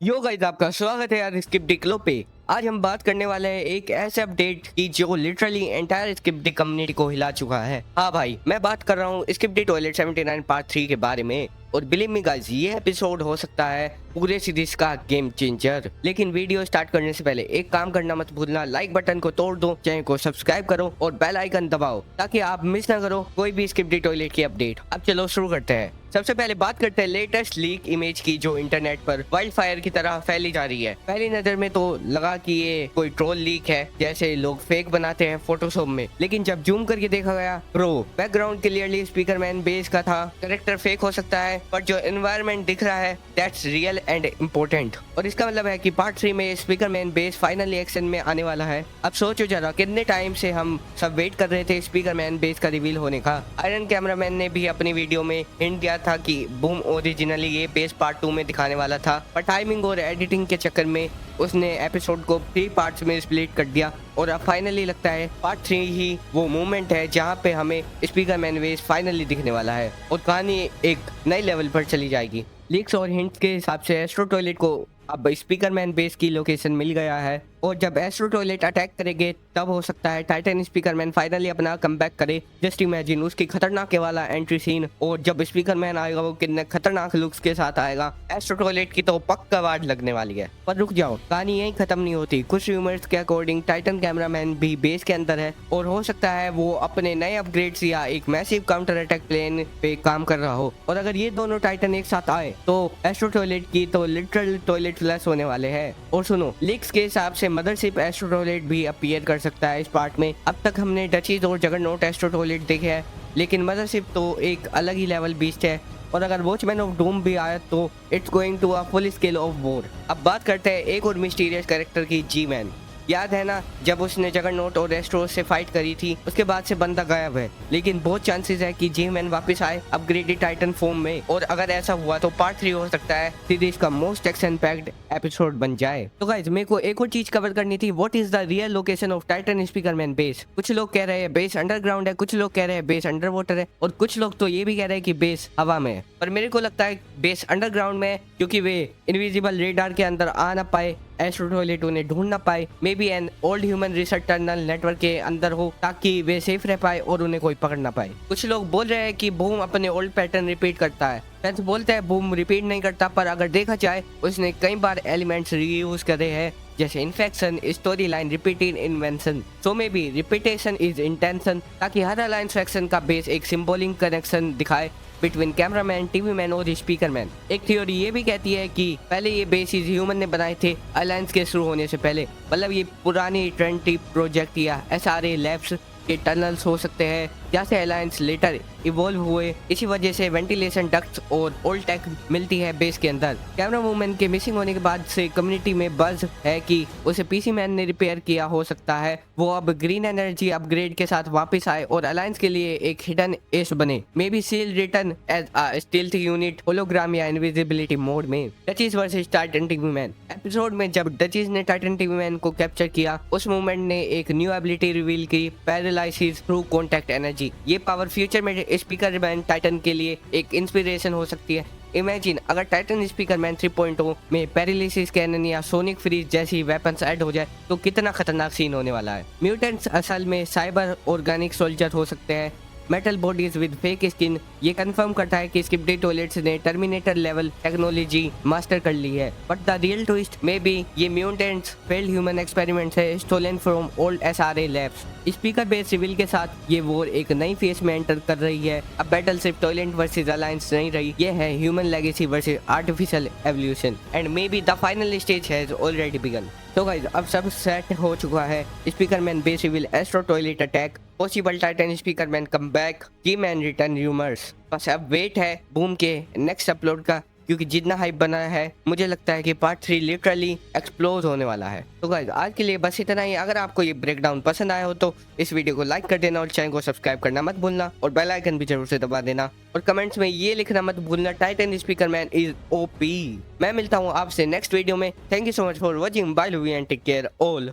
Yo guys, आपका स्वागत है यार स्किप डिक्लो पे। आज हम बात करने वाले हैं एक ऐसे अपडेट की जो literally entire skip D community को हिला चुका है। हाँ भाई, मैं बात कर रहा हूँ स्किप डी टॉयलेट 79 पार्ट 3 के बारे में। और बिलीव मी गाइस, ये एपिसोड हो सकता है पूरे सीरीज का गेम चेंजर। लेकिन वीडियो स्टार्ट करने से पहले एक काम करना मत भूलना, लाइक बटन को तोड़ दो, चैनल को सब्सक्राइब करो और बेल आइकन दबाओ ताकि आप मिस ना करो कोई भी स्किप डी टॉयलेट की अपडेट। अब चलो शुरू करते हैं। सबसे पहले बात करते हैं लेटेस्ट लीक इमेज की जो इंटरनेट पर वाइल्ड फायर की तरह फैली जा रही है। पहली नजर में तो लगा कि ये कोई ट्रोल लीक है, जैसे लोग फेक बनाते हैं फोटोशॉप में। लेकिन जब जूम करके देखा गया, bro background clearly speakerman base का था। कैरेक्टर फेक हो सकता है पर जो एनवायरनमेंट दिख रहा है दैट्स रियल एंड इम्पोर्टेंट। और इसका मतलब है कि पार्ट 3 में स्पीकरमैन बेस फाइनली एक्शन में आने वाला है। अब सोचो जरा, कितने टाइम से हम सब वेट कर रहे थे स्पीकरमैन बेस का रिवील होने का। आयरन कैमरामैन ने भी अपनी वीडियो में हिंट दिया था कि बूम ओरिजिनली ये बेस पार्ट 2 में दिखाने वाला था, पर टाइमिंग और एडिटिंग के चक्कर में उसने एपिसोड को 3 पार्ट्स में स्प्लिट कर दिया। और अब फाइनली लगता है पार्ट 3 ही वो मोमेंट है जहां पे हमें स्पीकरमैन बेस फाइनली दिखने वाला है और कहानी एक नए लेवल पर चली जाएगी। लीक्स और हिंट्स के हिसाब से एस्ट्रो टॉयलेट को अब स्पीकरमैन बेस की लोकेशन मिल गया है और जब एस्ट्रो टॉयलेट अटैक करेंगे तब हो सकता है टाइटन स्पीकरमैन फाइनली अपना कमबैक करे। जस्ट इमेजिन उसकी खतरनाक वाला एंट्री सीन, और जब स्पीकरमैन आएगा वो कितने खतरनाक लुक्स के साथ आएगा। एस्ट्रो टॉयलेट की तो पक्का वार्ड लगने वाली है। पर रुक जाओ, कहानी यही खत्म नहीं होती। कुछ रूमर्स के अकॉर्डिंग टाइटन कैमरामैन भी बेस के अंदर है और हो सकता है वो अपने नए अपग्रेड्स या एक मैसिव काउंटर अटैक प्लेन पे काम कर रहा हो। और अगर ये दोनों टाइटन एक साथ आए तो एस्ट्रो टॉयलेट की तो लिटरल टॉयलेट फ्लैश होने वाले हैं। और सुनो, लीक्स के हिसाब से मदरशिप एस्ट्रो टॉयलेट भी अपीयर कर सकता है इस पार्ट में। अब तक हमने डचीज और जगरनॉट एस्ट्रो टॉयलेट देखे हैं, लेकिन मदरशिप तो एक अलग ही लेवल बीस्ट है। और अगर वॉचमैन ऑफ डूम भी आया तो it's going to a full scale of war. अब बात करते हैं एक और मिस्टीरियस कैरेक्टर की, जी मैन। याद है ना, जब उसने जगरनॉट और एस्ट्रो से फाइट करी थी उसके बाद से बंदा गायब है। लेकिन बहुत चांसेस है कि जी मैन वापस आए अपग्रेडेड टाइटन फॉर्म में। और अगर ऐसा हुआ तो पार्ट 3 हो सकता है सीरीज का मोस्ट एक्शन पैक्ड एपिसोड बन जाए। तो गाइस, मेरे को एक और चीज कवर करनी थी, what is the real location of Titan speakerman base. कुछ लोग कह रहे हैं बेस अंडरग्राउंड है, कुछ लोग कह रहे हैं बेस अंडर वाटर है, और कुछ लोग तो ये भी कह रहे हैं कि बेस हवा में है। पर मेरे को लगता है बेस अंडरग्राउंड में है, क्योंकि वे इनविजिबल रेडार के अंदर आ ना पाए, एस्ट्रो टॉयलेट उन्हें ढूंढ ना पाए। May be an old human research tunnel network के अंदर हो ताकि वे सेफ रह पाए और उन्हें कोई पकड़ ना पाए। कुछ लोग बोल रहे हैं कि बूम अपने ओल्ड पैटर्न रिपीट करता है। फैंस बोलते हैं बूम रिपीट नहीं करता, पर अगर देखा जाए उसने कई बार एलिमेंट्स रीयूज करे हैं, जैसे infection, story line, repeated invention. So may be repetition is intention, ताकि हर अलायंस फैक्शन का बेस एक सिंबॉलिक कनेक्शन दिखाए बिटवीन कैमरामैन, टीवी मैन और स्पीकरमैन। एक थ्योरी ये भी कहती है कि पहले ये बेसिस ह्यूमन ने बनाए थे अलायंस के शुरू होने से पहले। मतलब ये पुरानी ट्रेंटी प्रोजेक्ट या एसआरए लैब्स के टनल्स हो सकते हैं, जैसे अलायंस लेटर इवॉल्व हुए। इसी वजह से वेंटिलेशन डक्ट्स और ओल्ड टेक मिलती है बेस के अंदर। कैमरा वूमेन के मिसिंग होने के बाद से कम्युनिटी में बज़ है कि उसे पीसी मैन ने रिपेयर किया हो सकता है। वो अब ग्रीन एनर्जी अपग्रेड के साथ वापस आए और अलायंस के लिए एक हिडन एस बने। May be seal return as a stealth unit, hologram या इनविजिबिलिटी मोड में। Duchess versus Titan TV Man episode में जब डचीज ने टाइटन टीवी मैन को कैप्चर किया, उस मूवमेंट ने एक न्यू एबिलिटी रिवील की, पैरालाइसिस थ्रू कॉन्टैक्ट एनर्जी। ये पावर फ्यूचर में स्पीकरमैन टाइटन के लिए एक इंस्पिरेशन हो सकती है। इमेजिन अगर टाइटन स्पीकरमैन 3.0 में पैरालिसिस कैनन या सोनिक फ्रीज जैसी वेपन्स ऐड हो जाए तो कितना खतरनाक सीन होने वाला है। म्यूटेंट्स असल में साइबर ऑर्गेनिक सोल्जर हो सकते हैं, metal bodies with fake skin. ये कंफर्म करता है कि स्किप डी टॉयलेट्स ने टर्मिनेटर लेवल टेक्नोलॉजी मास्टर कर ली है। But the real twist maybe ये म्यूटेंट्स फेल्ड ह्यूमन एक्सपेरिमेंट्स है, stolen from old SRA labs. Speaker base reveal के साथ ये वॉर एक नई फेज में एंटर कर रही है। अब बैटल सिर्फ टॉयलेट वर्सेस अलायंस नहीं रही, ये है human legacy versus artificial evolution, and may be the final stage has already begun. तो गाइस, अब सब सेट हो चुका है। Speakerman base reveal, astro toilet attack, possible Titan Speakerman comeback, G man return rumours. बस अब वेट है boom के नेक्स्ट अपलोड का, क्योंकि जितना हाइप बना है मुझे लगता है कि पार्ट 3 लिटरली एक्सप्लोज होने वाला है। तो गाइस, आज के लिए बस इतना ही। अगर आपको ये ब्रेकडाउन पसंद आया हो तो इस वीडियो को लाइक कर देना और चैनल को सब्सक्राइब करना मत भूलना और बेल आइकन भी जरूर से दबा देना। और कमेंट्स में ये लिखना मत भूलना, टाइटन स्पीकरमैन इज ओपी। मैं मिलता हूँ आपसे नेक्स्ट वीडियो में। Thank you so much for watching, bye love you and take care all.